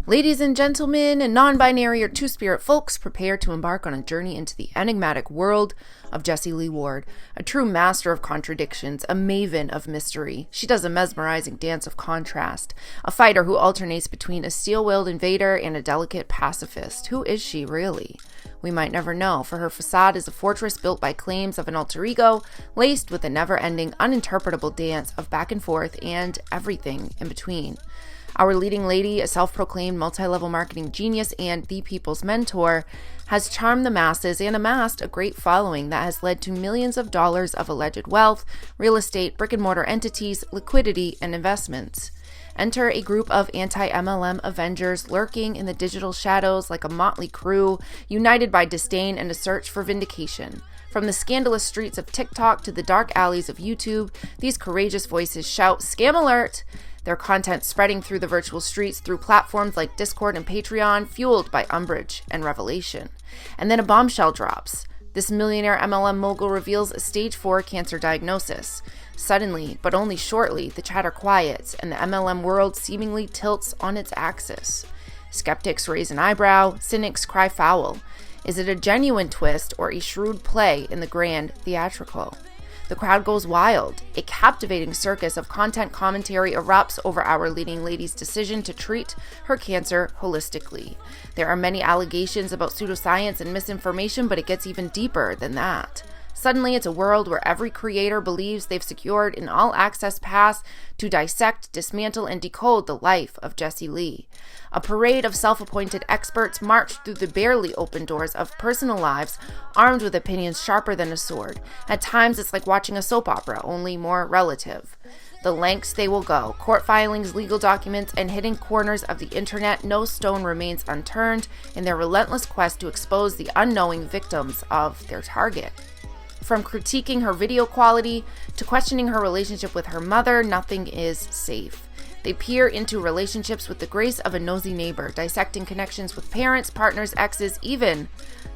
Ladies and gentlemen, and non-binary or two-spirit folks, prepare to embark on a journey into the enigmatic world of Jessie Lee Ward, a true master of contradictions, a maven of mystery. She does a mesmerizing dance of contrast, a fighter who alternates between a steel-willed invader and a delicate pacifist. Who is she, really? We might never know, for her facade is a fortress built by claims of an alter ego, laced with a never-ending, uninterpretable dance of back and forth and everything in between. Our leading lady, a self-proclaimed multi-level marketing genius and the people's mentor, has charmed the masses and amassed a great following that has led to millions of dollars of alleged wealth, real estate, brick-and-mortar entities, liquidity, and investments. Enter a group of anti-MLM Avengers lurking in the digital shadows like a motley crew, united by disdain and a search for vindication. From the scandalous streets of TikTok to the dark alleys of YouTube, these courageous voices shout, "Scam alert!" Their content spreading through the virtual streets through platforms like Discord and Patreon, fueled by umbrage and revelation. And then a bombshell drops. This millionaire MLM mogul reveals a stage 4 cancer diagnosis. Suddenly, but only shortly, the chatter quiets and the MLM world seemingly tilts on its axis. Skeptics raise an eyebrow, cynics cry foul. Is it a genuine twist or a shrewd play in the grand theatrical? The crowd goes wild. A captivating circus of content commentary erupts over our leading lady's decision to treat her cancer holistically. There are many allegations about pseudoscience and misinformation, but it gets even deeper than that. Suddenly, it's a world where every creator believes they've secured an all-access pass to dissect, dismantle, and decode the life of Jessie Lee. A parade of self-appointed experts march through the barely open doors of personal lives, armed with opinions sharper than a sword. At times, it's like watching a soap opera, only more relative. The lengths they will go, court filings, legal documents, and hidden corners of the internet, no stone remains unturned in their relentless quest to expose the unknowing victims of their target. From critiquing her video quality to questioning her relationship with her mother, nothing is safe. They peer into relationships with the grace of a nosy neighbor, dissecting connections with parents, partners, exes, even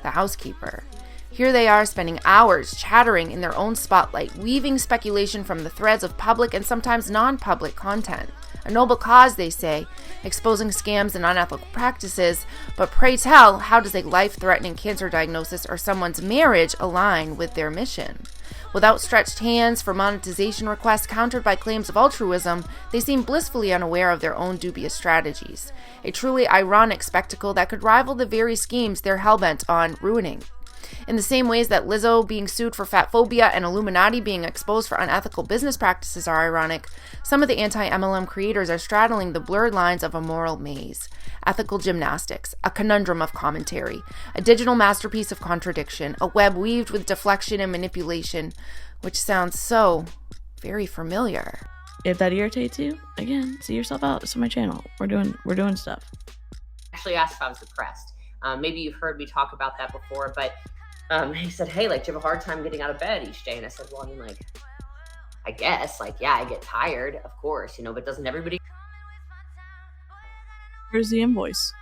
the housekeeper. Here they are spending hours chattering in their own spotlight, weaving speculation from the threads of public and sometimes non-public content. A noble cause, they say, exposing scams and unethical practices, but pray tell, how does a life-threatening cancer diagnosis or someone's marriage align with their mission? With outstretched hands for monetization requests countered by claims of altruism, they seem blissfully unaware of their own dubious strategies. A truly ironic spectacle that could rival the very schemes they're hellbent on ruining. In the same ways that Lizzo being sued for fat phobia and Illuminati being exposed for unethical business practices are ironic, some of the anti-MLM creators are straddling the blurred lines of a moral maze. Ethical gymnastics, a conundrum of commentary, a digital masterpiece of contradiction, a web weaved with deflection and manipulation, which sounds so very familiar. If that irritates you, again, see yourself out. It's on my channel. We're doing stuff. Actually asked if I was depressed. Maybe you've heard me talk about that before, but he said, hey, like, do you have a hard time getting out of bed each day? And I said, well, I mean, like, I guess, like, yeah, I get tired, of course, you know, but doesn't everybody? Here's the invoice.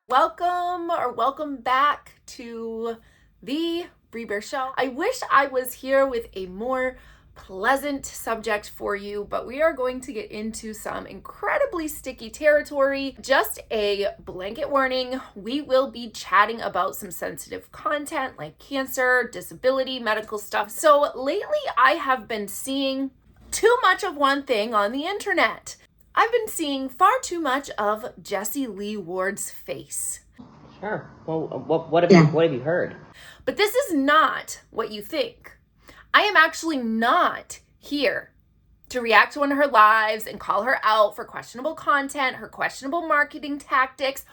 Welcome back to the Rebirth Show. I wish I was here with a more pleasant subject for you, but we are going to get into some incredibly sticky territory. Just a blanket warning, we will be chatting about some sensitive content like cancer, disability, medical stuff. So lately I have been seeing too much of one thing on the internet. I've been seeing far too much of Jessie Lee Ward's face. Sure. Well, what have you heard? But this is not what you think. I am actually not here to react to one of her lives and call her out for questionable content, her questionable marketing tactics.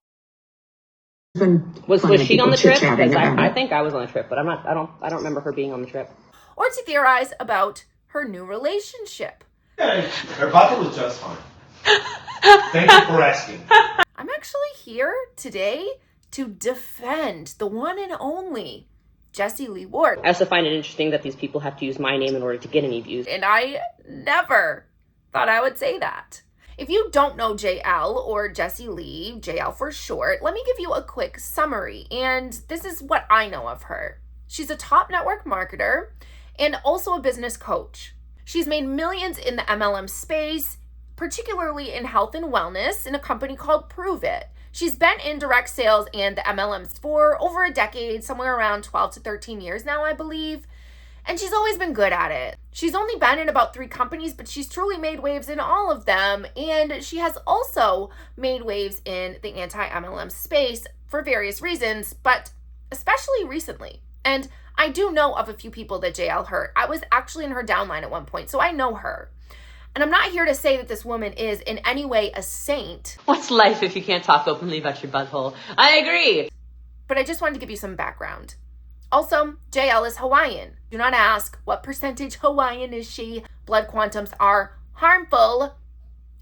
Was she on the trip? Because I think I was on the trip, but I don't remember her being on the trip. Or to theorize about her new relationship. Yeah, her bottle was just fine. Thank you for asking. I'm actually here today to defend the one and only Jessie Lee Ward. I also find it interesting that these people have to use my name in order to get any views. And I never thought I would say that. If you don't know JL or Jessie Lee, JL for short, let me give you a quick summary. And this is what I know of her. She's a top network marketer and also a business coach. She's made millions in the MLM space, particularly in health and wellness, in a company called Prove It. She's been in direct sales and the MLMs for over a decade, somewhere around 12 to 13 years now, I believe. And she's always been good at it. She's only been in about 3 companies, but she's truly made waves in all of them. And she has also made waves in the anti-MLM space for various reasons, but especially recently. And I do know of a few people that JL hurt. I was actually in her downline at one point, so I know her. And I'm not here to say that this woman is in any way a saint. What's life if you can't talk openly about your butthole? I agree. But I just wanted to give you some background. Also, JL is Hawaiian. Do not ask what percentage Hawaiian is she. Blood quantums are harmful.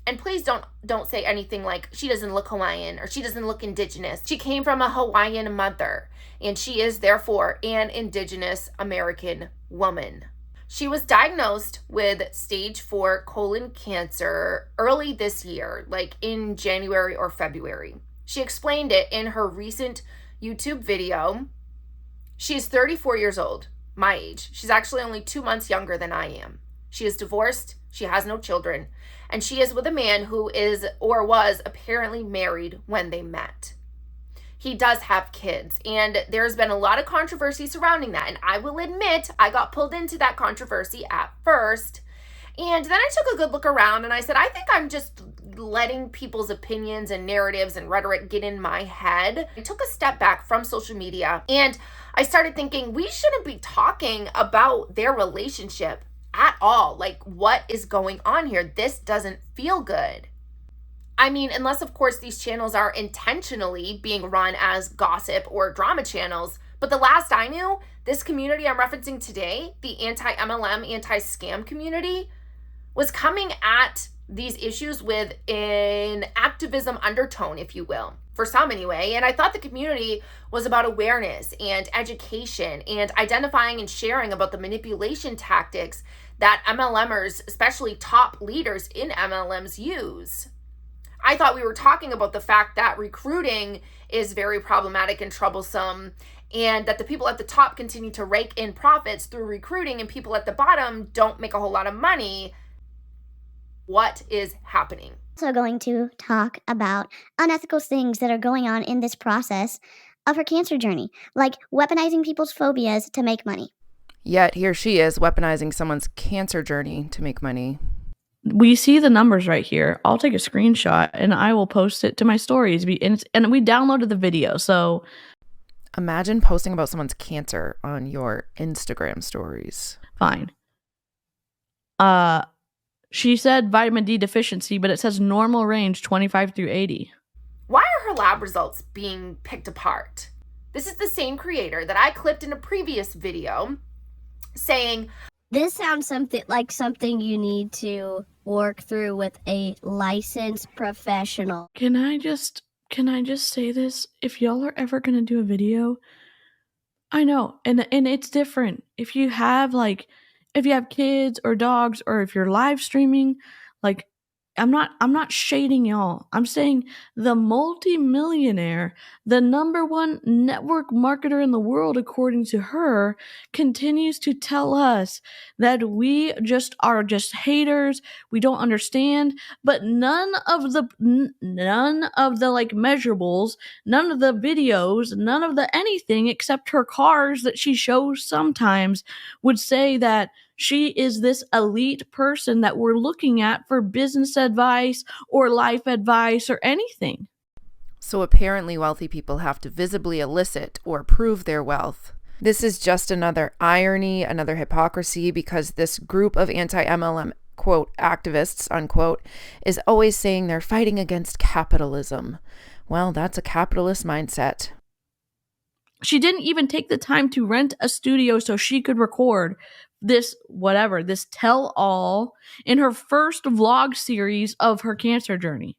And please don't say anything like she doesn't look Hawaiian or she doesn't look indigenous. She came from a Hawaiian mother, and she is therefore an indigenous American woman. She was diagnosed with stage 4 colon cancer early this year, like in January or February. She explained it in her recent YouTube video. She's 34 years old, my age. She's actually only 2 months younger than I am. She is divorced, she has no children, and she is with a man who is or was apparently married when they met. He does have kids, and there's been a lot of controversy surrounding that, and I will admit I got pulled into that controversy at first, and then I took a good look around and I said, I think I'm just letting people's opinions and narratives and rhetoric get in my head. I took a step back from social media and I started thinking we shouldn't be talking about their relationship at all. Like, what is going on here? This doesn't feel good. I mean, unless, of course, these channels are intentionally being run as gossip or drama channels. But the last I knew, this community I'm referencing today, the anti-MLM, anti-scam community, was coming at these issues with an activism undertone, if you will, for some anyway. And I thought the community was about awareness and education and identifying and sharing about the manipulation tactics that MLMers, especially top leaders in MLMs, use. I thought we were talking about the fact that recruiting is very problematic and troublesome, and that the people at the top continue to rake in profits through recruiting and people at the bottom don't make a whole lot of money. What is happening? Also going to talk about unethical things that are going on in this process of her cancer journey, like weaponizing people's phobias to make money. Yet here she is weaponizing someone's cancer journey to make money. We see the numbers right here. I'll take a screenshot and I will post it to my stories. And we downloaded the video, so imagine posting about someone's cancer on your Instagram stories. Fine. She said vitamin D deficiency, but it says normal range 25 through 80. Why are her lab results being picked apart? This is the same creator that I clipped in a previous video saying, This sounds something you need to work through with a licensed professional. Can I just say this? If y'all are ever gonna do a video, I know, and it's different. If you have kids or dogs, or if you're live streaming, like, I'm not shading y'all. I'm saying the multi-millionaire, the #1 network marketer in the world, according to her, continues to tell us that we are just haters. We don't understand, but none of the like measurables, none of the videos, none of the anything except her cars that she shows sometimes would say that she is this elite person that we're looking at for business advice or life advice or anything. So apparently wealthy people have to visibly elicit or prove their wealth. This is just another irony, another hypocrisy, because this group of anti-MLM, quote, activists, unquote, is always saying they're fighting against capitalism. Well, that's a capitalist mindset. She didn't even take the time to rent a studio so she could record this tell-all in her first vlog series of her cancer journey.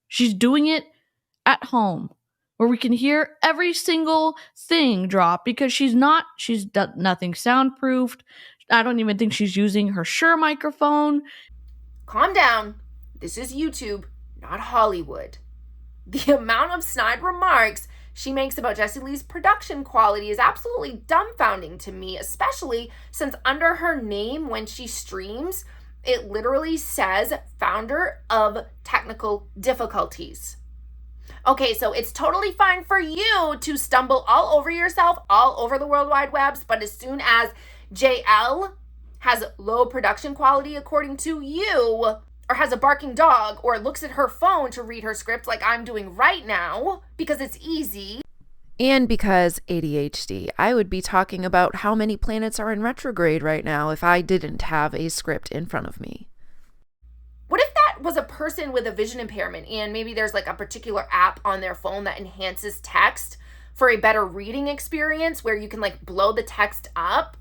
She's doing it at home, where we can hear every single thing drop, because she's done nothing soundproofed. I don't even think she's using her Shure microphone. Calm down. This is YouTube, not Hollywood. The amount of snide remarks she makes about Jessie Lee's production quality is absolutely dumbfounding to me, especially since under her name when she streams, it literally says founder of technical difficulties. Okay, so it's totally fine for you to stumble all over yourself, all over the World Wide Webs, but as soon as JL has low production quality according to you, or has a barking dog, or looks at her phone to read her script like I'm doing right now, because it's easy, and because ADHD, I would be talking about how many planets are in retrograde right now if I didn't have a script in front of me. What if that was a person with a vision impairment and maybe there's like a particular app on their phone that enhances text for a better reading experience where you can like blow the text up?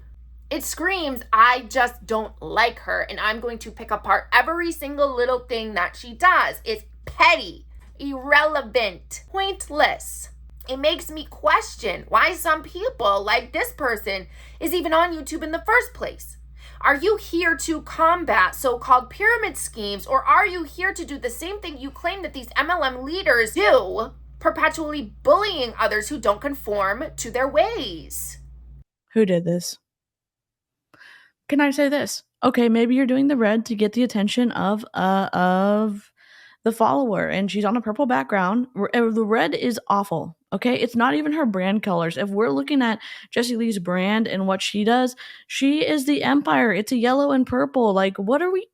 It screams, I just don't like her and I'm going to pick apart every single little thing that she does. It's petty, irrelevant, pointless. It makes me question why some people like this person is even on YouTube in the first place. Are you here to combat so-called pyramid schemes, or are you here to do the same thing you claim that these MLM leaders do, perpetually bullying others who don't conform to their ways? Who did this? Can I say this? Okay, maybe you're doing the red to get the attention of the follower, and she's on a purple background. The red is awful. Okay, it's not even her brand colors. If we're looking at Jessie Lee's brand and what she does, she is the empire. It's a yellow and purple. Like, what are we?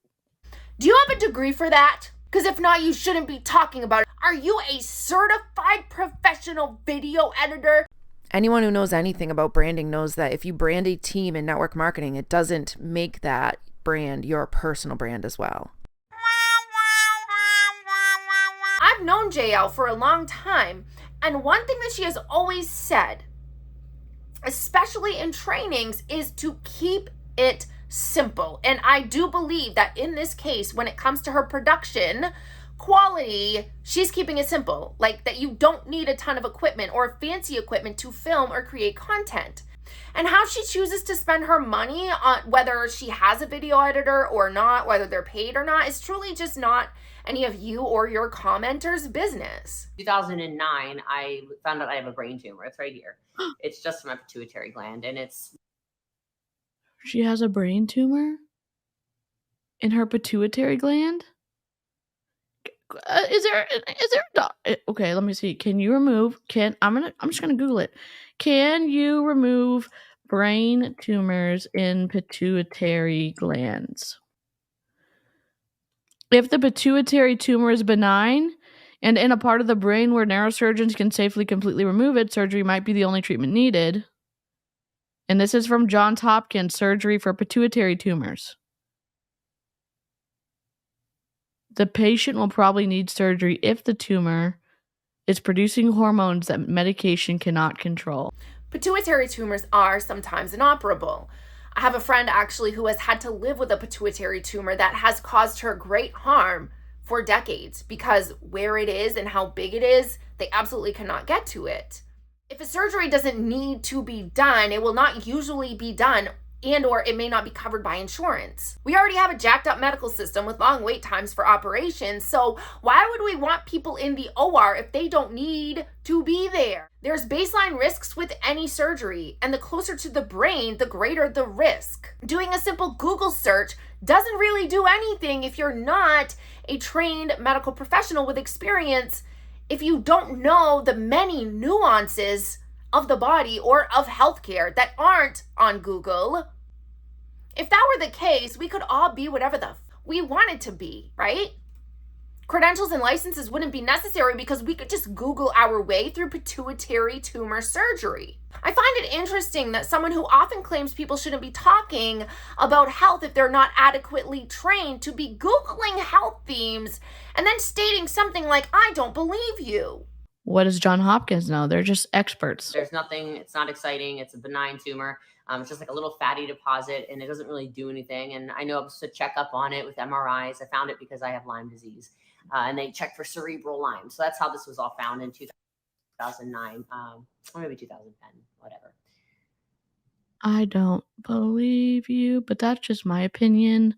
Do you have a degree for that? Because if not, you shouldn't be talking about it. Are you a certified professional video editor? Anyone who knows anything about branding knows that if you brand a team in network marketing, it doesn't make that brand your personal brand as well. I've known JL for a long time, and one thing that she has always said, especially in trainings, is to keep it simple. And I do believe that in this case, when it comes to her production quality, she's keeping it simple. Like that you don't need a ton of equipment or fancy equipment to film or create content. And how she chooses to spend her money on whether she has a video editor or not, whether they're paid or not, is truly just not any of you or your commenters' business. 2009, I found out I have a brain tumor. It's right here. It's just my pituitary gland, and it's... She has a brain tumor in her pituitary gland? Is there okay, let me see. Can you remove, I'm just gonna Google it. Can you remove brain tumors in pituitary glands? If the pituitary tumor is benign and in a part of the brain where neurosurgeons can safely completely remove it, surgery might be the only treatment needed. And this is from Johns Hopkins, surgery for pituitary tumors. The patient will probably need surgery if the tumor is producing hormones that medication cannot control. Pituitary tumors are sometimes inoperable. I have a friend actually who has had to live with a pituitary tumor that has caused her great harm for decades because where it is and how big it is, they absolutely cannot get to it. If a surgery doesn't need to be done, it will not usually be done and or it may not be covered by insurance. We already have a jacked up medical system with long wait times for operations, so why would we want people in the OR if they don't need to be there? There's baseline risks with any surgery, and the closer to the brain, the greater the risk. Doing a simple Google search doesn't really do anything if you're not a trained medical professional with experience, if you don't know the many nuances of the body or of healthcare that aren't on Google. If that were the case, we could all be whatever we wanted to be, right? Credentials and licenses wouldn't be necessary because we could just Google our way through pituitary tumor surgery. I find it interesting that someone who often claims people shouldn't be talking about health if they're not adequately trained to be Googling health themes and then stating something like, I don't believe you. What does Johns Hopkins know? They're just experts. There's nothing, it's not exciting. It's a benign tumor. It's just like a little fatty deposit and it doesn't really do anything. And I know I'm supposed to check up on it with MRIs. I found it because I have Lyme disease and they checked for cerebral Lyme. So that's how this was all found in 2009, or maybe 2010, whatever. I don't believe you, but that's just my opinion.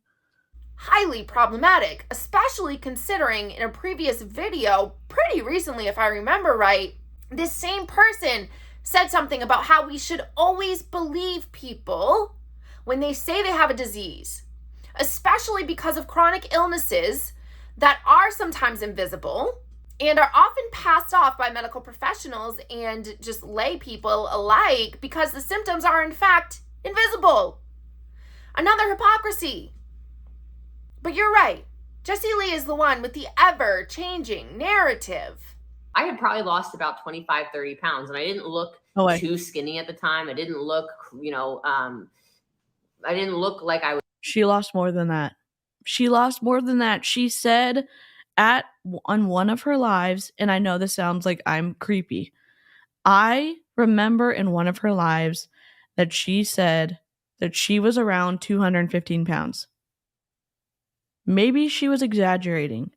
Highly problematic, especially considering in a previous video, pretty recently if I remember right, This same person said something about how we should always believe people when they say they have a disease, especially because of chronic illnesses that are sometimes invisible and are often passed off by medical professionals and just lay people alike because the symptoms are in fact invisible. Another hypocrisy. But you're right. Jessie Lee is the one with the ever-changing narrative. I had probably lost about 25, 30 pounds, and I didn't look too skinny at the time. I didn't look, I didn't look like I was. She lost more than that. She lost more than that. She said on one of her lives, and I know this sounds like I'm creepy. I remember in one of her lives that she said that she was around 215 pounds. Maybe she was exaggerating.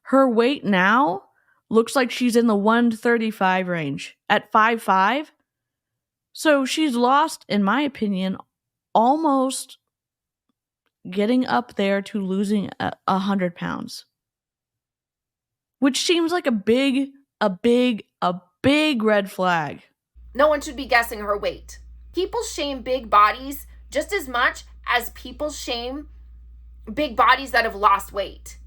Her weight now looks like she's in the 135 range at 5'5". So she's lost, in my opinion, almost getting up there to losing 100 pounds. Which seems like a big red flag. No one should be guessing her weight. People shame big bodies just as much as people shame big bodies that have lost weight.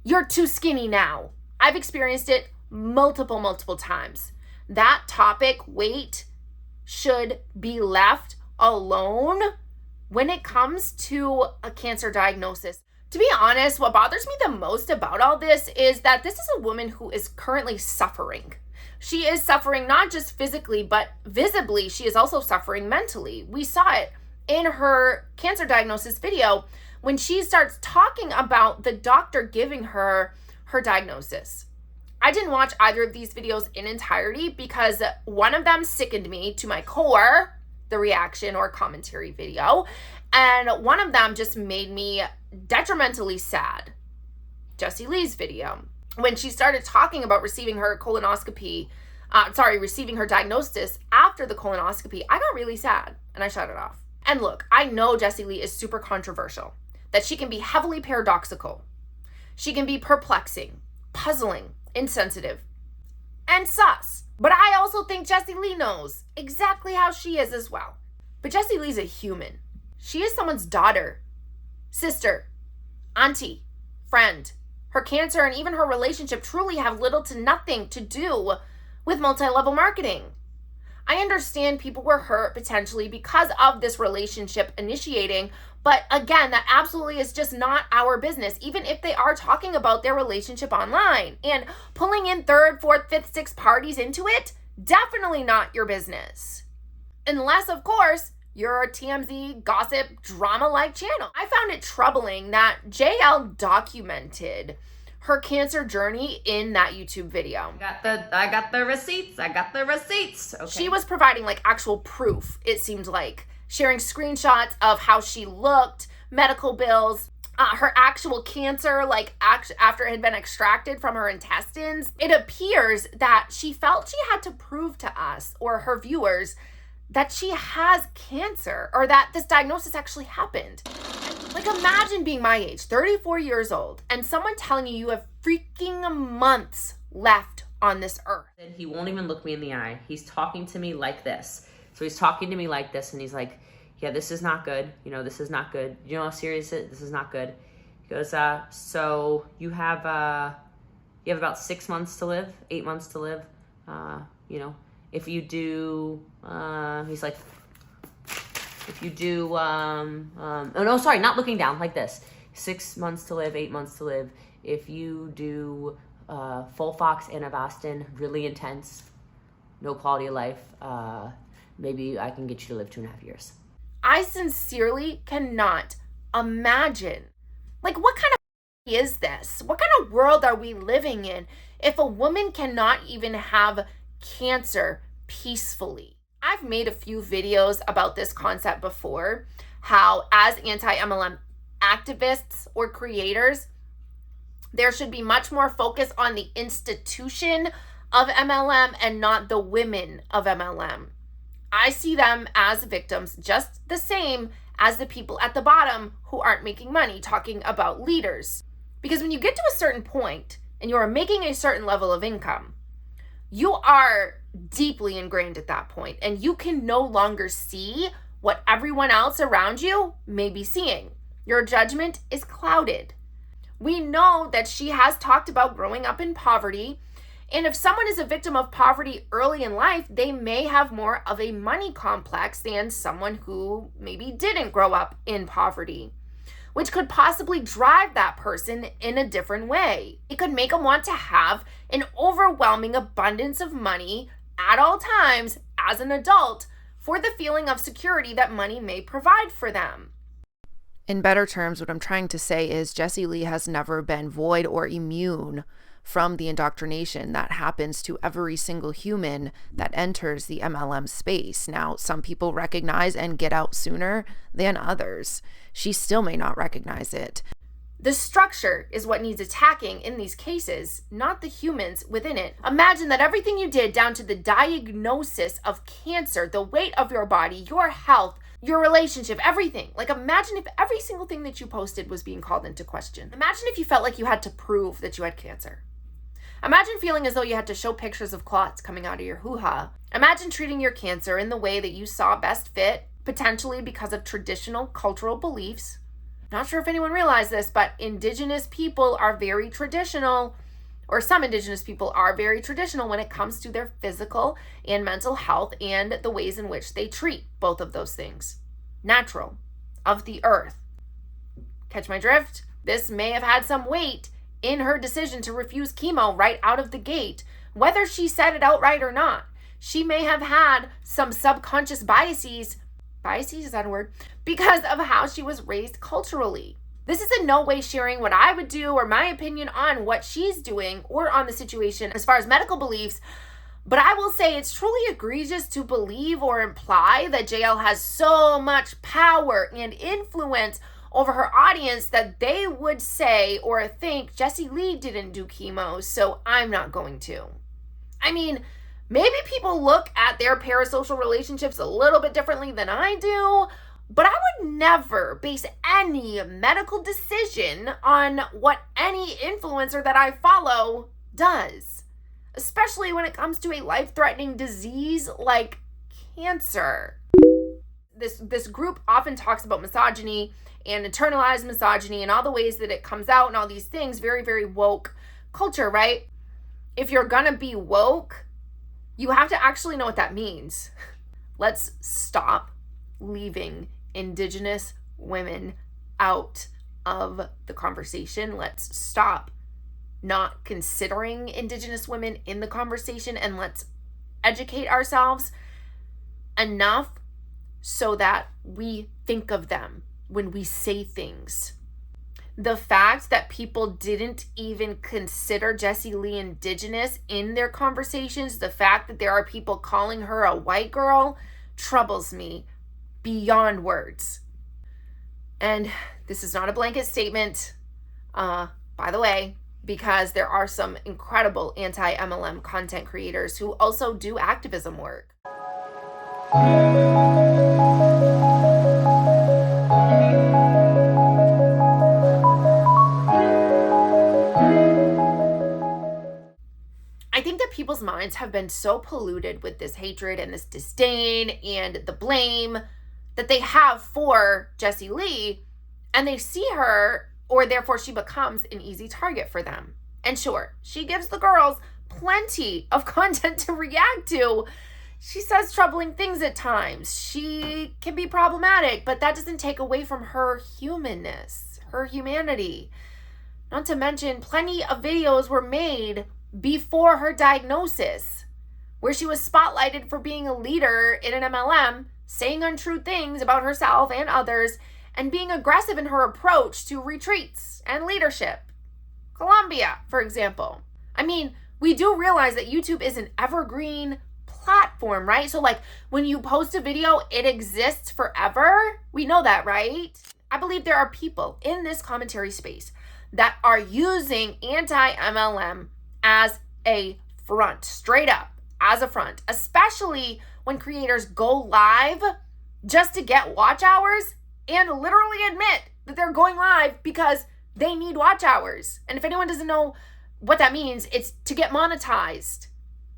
You're too skinny now. I've experienced it multiple times. That topic, weight, should be left alone when it comes to a cancer diagnosis. To be honest, what bothers me the most about all this is that this is a woman who is currently suffering. She is suffering not just physically, but visibly. She is also suffering mentally. We saw it in her cancer diagnosis video when she starts talking about the doctor giving her diagnosis. I didn't watch either of these videos in entirety because one of them sickened me to my core, the reaction or commentary video, and one of them just made me detrimentally sad. Jessie Lee's video. When she started talking about receiving her receiving her diagnosis after the colonoscopy, I got really sad and I shut it off. And look, I know Jessie Lee is super controversial, that she can be heavily paradoxical. She can be perplexing, puzzling, insensitive, and sus. But I also think Jessie Lee knows exactly how she is as well. But Jessie Lee's a human. She is someone's daughter, sister, auntie, friend. Her cancer and even her relationship truly have little to nothing to do with multi-level marketing. I understand people were hurt potentially because of this relationship initiating, but again, that absolutely is just not our business, even if they are talking about their relationship online. And pulling in third, fourth, fifth, sixth parties into it, definitely not your business. Unless, of course, you're a TMZ gossip drama-like channel. I found it troubling that JL documented her cancer journey in that YouTube video. I got the receipts. Okay. She was providing like actual proof, it seemed like, sharing screenshots of how she looked, medical bills, her actual cancer, like after it had been extracted from her intestines. It appears that she felt she had to prove to us or her viewers that she has cancer or that this diagnosis actually happened. Like, imagine being my age, 34 years old, and someone telling you have freaking months left on this earth. He won't even look me in the eye. He's talking to me like this. So he's talking to me like this, and he's like, yeah, this is not good. This is not good. You know how serious it is? This is not good. He goes, so you have about 6 months to live, 8 months to live. If you do, he's like, if you do, not looking down, like this. 6 months to live, 8 months to live. If you do Folfox and Avastin, really intense, no quality of life, maybe I can get you to live 2.5 years. I sincerely cannot imagine. Like, what kind of is this? What kind of world are we living in if a woman cannot even have cancer peacefully? I've made a few videos about this concept before, how as anti-MLM activists or creators, there should be much more focus on the institution of MLM and not the women of MLM. I see them as victims just the same as the people at the bottom who aren't making money, talking about leaders. Because when you get to a certain point and you are making a certain level of income, You are deeply ingrained at that point, and you can no longer see what everyone else around you may be seeing. Your judgment is clouded. We know that she has talked about growing up in poverty, and if someone is a victim of poverty early in life, they may have more of a money complex than someone who maybe didn't grow up in poverty, which could possibly drive that person in a different way. It could make them want to have an overwhelming abundance of money at all times as an adult for the feeling of security that money may provide for them. In better terms, what I'm trying to say is Jessie Lee has never been void or immune from the indoctrination that happens to every single human that enters the MLM space. Now, some people recognize and get out sooner than others. She still may not recognize it. The structure is what needs attacking in these cases, not the humans within it. Imagine that everything you did down to the diagnosis of cancer, the weight of your body, your health, your relationship, everything. Like, imagine if every single thing that you posted was being called into question. Imagine if you felt like you had to prove that you had cancer. Imagine feeling as though you had to show pictures of clots coming out of your hoo-ha. Imagine treating your cancer in the way that you saw best fit, potentially because of traditional cultural beliefs. Not sure if anyone realized this, but Indigenous people are very traditional, or some Indigenous people are very traditional when it comes to their physical and mental health and the ways in which they treat both of those things. Natural, of the earth. Catch my drift? This may have had some weight in her decision to refuse chemo right out of the gate, whether she said it outright or not. She may have had some subconscious biases, is that a word? Because of how she was raised culturally. This is in no way sharing what I would do or my opinion on what she's doing or on the situation as far as medical beliefs, but I will say it's truly egregious to believe or imply that JL has so much power and influence over her audience that they would say or think Jessie Lee didn't do chemo, so I'm not going to. I mean, maybe people look at their parasocial relationships a little bit differently than I do, but I would never base any medical decision on what any influencer that I follow does, especially when it comes to a life-threatening disease like cancer. This group often talks about misogyny and internalized misogyny and all the ways that it comes out and all these things, very, very woke culture, right? If you're gonna be woke, you have to actually know what that means. Let's stop leaving Indigenous women out of the conversation. Let's stop not considering Indigenous women in the conversation, and let's educate ourselves enough so that we think of them when we say things. The fact that people didn't even consider Jessie Lee Indigenous in their conversations, the fact that there are people calling her a white girl, troubles me beyond words. And this is not a blanket statement, by the way, because there are some incredible anti-MLM content creators who also do activism work. I think that people's minds have been so polluted with this hatred and this disdain and the blame that they have for Jessie Lee, and they see her, or therefore she becomes an easy target for them. And sure, she gives the girls plenty of content to react to. She says troubling things at times. She can be problematic, but that doesn't take away from her humanness, her humanity. Not to mention, plenty of videos were made before her diagnosis, where she was spotlighted for being a leader in an MLM, saying untrue things about herself and others, and being aggressive in her approach to retreats and leadership. Colombia, for example. I mean, we do realize that YouTube is an evergreen platform, right? So like when you post a video, it exists forever. We know that, right? I believe there are people in this commentary space that are using anti-MLM as a front, straight up as a front, especially when creators go live just to get watch hours and literally admit that they're going live because they need watch hours. And if anyone doesn't know what that means, it's to get monetized.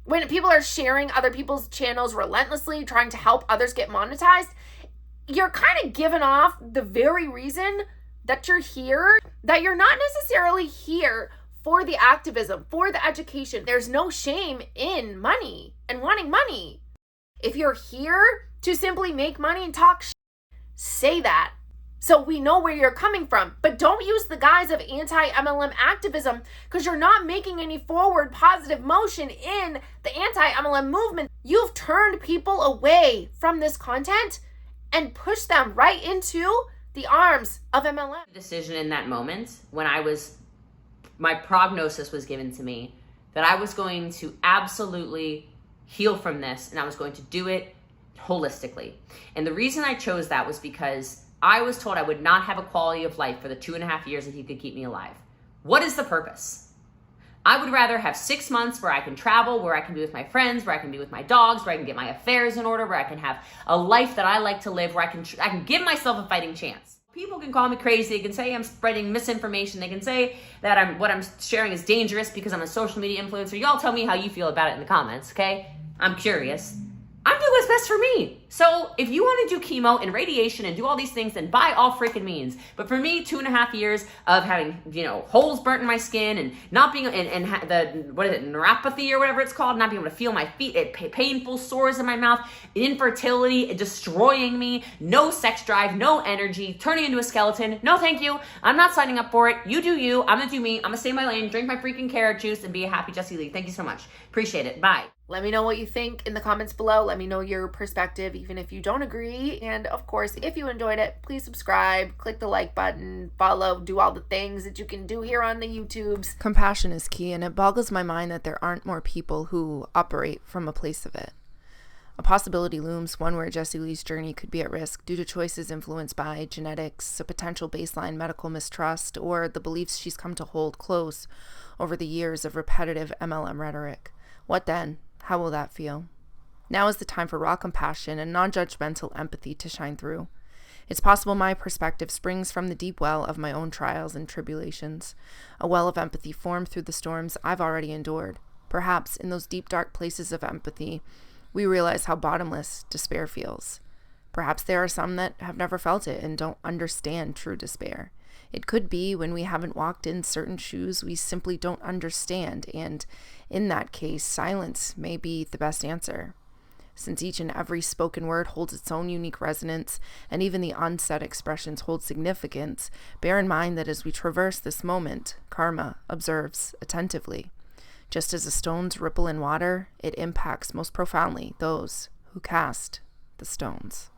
when people are sharing other people's channels relentlessly, trying to help others get monetized, you're kind of giving off the very reason that you're here, that you're not necessarily here for the activism, for the education. There's no shame in money and wanting money. If you're here to simply make money and talk shit, say that. So we know where you're coming from. But don't use the guise of anti-MLM activism, because you're not making any forward positive motion in the anti-MLM movement. You've turned people away from this content and pushed them right into the arms of MLM. Decision in that moment when my prognosis was given to me that I was going to absolutely heal from this, and I was going to do it holistically. And the reason I chose that was because I was told I would not have a quality of life for the 2.5 years that he could keep me alive. What is the purpose? I would rather have 6 months where I can travel, where I can be with my friends, where I can be with my dogs, where I can get my affairs in order, where I can have a life that I like to live, where I can give myself a fighting chance. People can call me crazy. They can say I'm spreading misinformation. They can say that what I'm sharing is dangerous because I'm a social media influencer. Y'all tell me how you feel about it in the comments, okay? I'm curious. I'm doing what's best for me. So if you want to do chemo and radiation and do all these things, then by all freaking means. But for me, 2.5 years of having, holes burnt in my skin and not being, neuropathy or whatever it's called, not being able to feel my feet, painful sores in my mouth, infertility, destroying me, no sex drive, no energy, turning into a skeleton. No, thank you. I'm not signing up for it. You do you. I'm going to do me. I'm going to stay in my lane, drink my freaking carrot juice, and be a happy Jessie Lee. Thank you so much. Appreciate it. Bye. Let me know what you think in the comments below. Let me know your perspective, even if you don't agree. And of course, if you enjoyed it, please subscribe, click the like button, follow, do all the things that you can do here on the YouTubes. Compassion is key, and it boggles my mind that there aren't more people who operate from a place of it. A possibility looms, one where Jessie Lee's journey could be at risk due to choices influenced by genetics, a potential baseline medical mistrust, or the beliefs she's come to hold close over the years of repetitive MLM rhetoric. What then? How will that feel? Now is the time for raw compassion and non-judgmental empathy to shine through. It's possible my perspective springs from the deep well of my own trials and tribulations, a well of empathy formed through the storms I've already endured. Perhaps in those deep, dark places of empathy, we realize how bottomless despair feels. Perhaps there are some that have never felt it and don't understand true despair. It could be when we haven't walked in certain shoes, we simply don't understand, and in that case, silence may be the best answer. Since each and every spoken word holds its own unique resonance, and even the unsaid expressions hold significance, bear in mind that as we traverse this moment, karma observes attentively. Just as the stones ripple in water, it impacts most profoundly those who cast the stones.